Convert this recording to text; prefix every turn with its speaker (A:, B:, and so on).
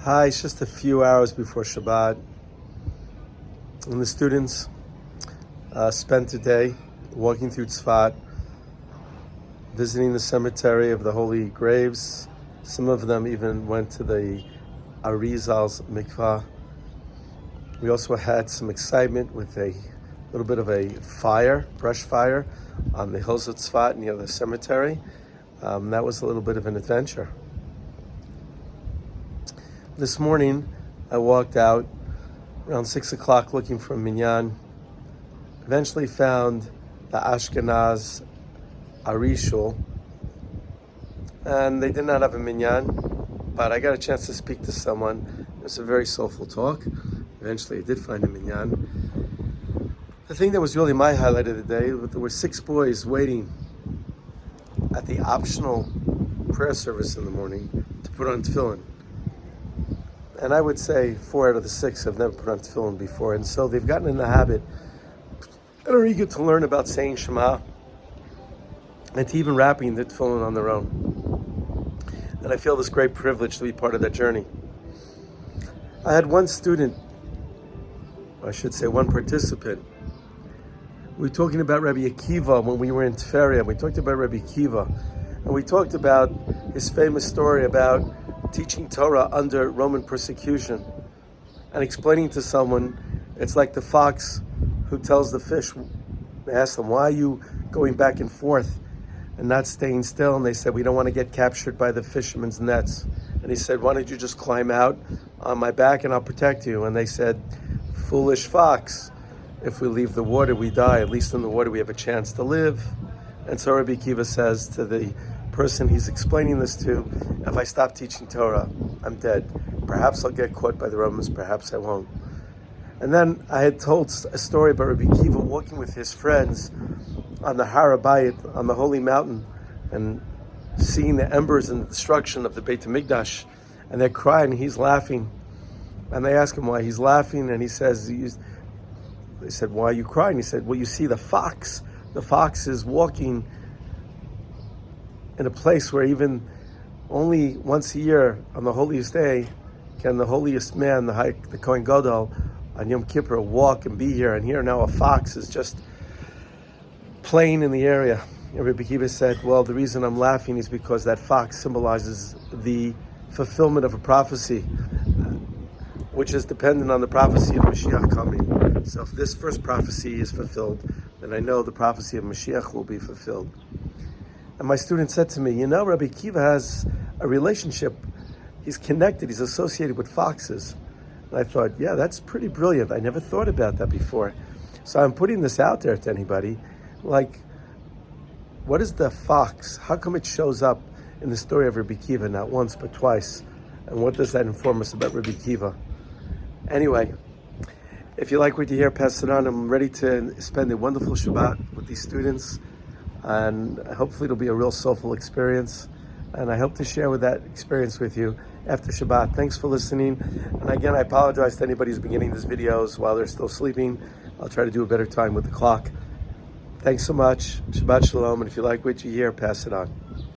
A: Hi, it's just a few hours before Shabbat, and the students spent a day walking through Tzfat, visiting the cemetery of the holy graves. Some of them even went to the Arizal's mikvah. We also had some excitement with a little bit of a fire, brush fire, on the hills of Tzfat near the cemetery. That was a little bit of an adventure. This morning, I walked out around 6 o'clock looking for a minyan. Eventually found the Ashkenaz Arishul, and they did not have a minyan, but I got a chance to speak to someone. It was a very soulful talk. Eventually, I did find a minyan. The thing that was really my highlight of the day, there were 6 boys waiting at the optional prayer service in the morning to put on tefillin. And I would say 4 out of the 6 have never put on tefillin before. And so they've gotten in the habit and are eager to learn about saying Shema and to even wrapping the tefillin on their own. And I feel this great privilege to be part of that journey. I had one student, I should say one participant. We were talking about Rabbi Akiva when we were in Tveria. We talked about Rabbi Akiva. And we talked about his famous story about teaching Torah under Roman persecution and explaining to someone, it's like the fox who tells the fish, they ask them, why are you going back and forth and not staying still? And they said, we don't want to get captured by the fishermen's nets. And he said, why don't you just climb out on my back and I'll protect you? And they said, foolish fox, if we leave the water, we die. At least in the water, we have a chance to live. And so Rabbi Akiva says to the person he's explaining this to, if I stop teaching Torah, I'm dead. Perhaps I'll get caught by the Romans, perhaps I won't. And then I had told a story about Rabbi Akiva walking with his friends on the Rabbi, on the holy mountain, and seeing the embers and the destruction of the Beit HaMikdash, and they're crying, and he's laughing. And they ask him why he's laughing, and he says, they said, why are you crying? He said, well, you see the fox is walking in a place where even only once a year on the holiest day can the holiest man, the Kohen Gadol, on Yom Kippur walk and be here. And here now a fox is just playing in the area. And Rabbi Akiva said, well, the reason I'm laughing is because that fox symbolizes the fulfillment of a prophecy, which is dependent on the prophecy of Mashiach coming. So if this first prophecy is fulfilled, then I know the prophecy of Mashiach will be fulfilled. And my student said to me, Rabbi Akiva has a relationship. He's connected. He's associated with foxes. And I thought, yeah, that's pretty brilliant. I never thought about that before. So I'm putting this out there to anybody. Like, what is the fox? How come it shows up in the story of Rabbi Akiva, not once but twice? And what does that inform us about Rabbi Akiva? Anyway, if you like what you hear, pass it on. I'm ready to spend a wonderful Shabbat with these students. And hopefully it'll be a real soulful experience. And I hope to share that experience with you after Shabbat. Thanks for listening. And again, I apologize to anybody who's beginning these videos while they're still sleeping. I'll try to do a better time with the clock. Thanks so much. Shabbat Shalom. And if you like what you hear, pass it on.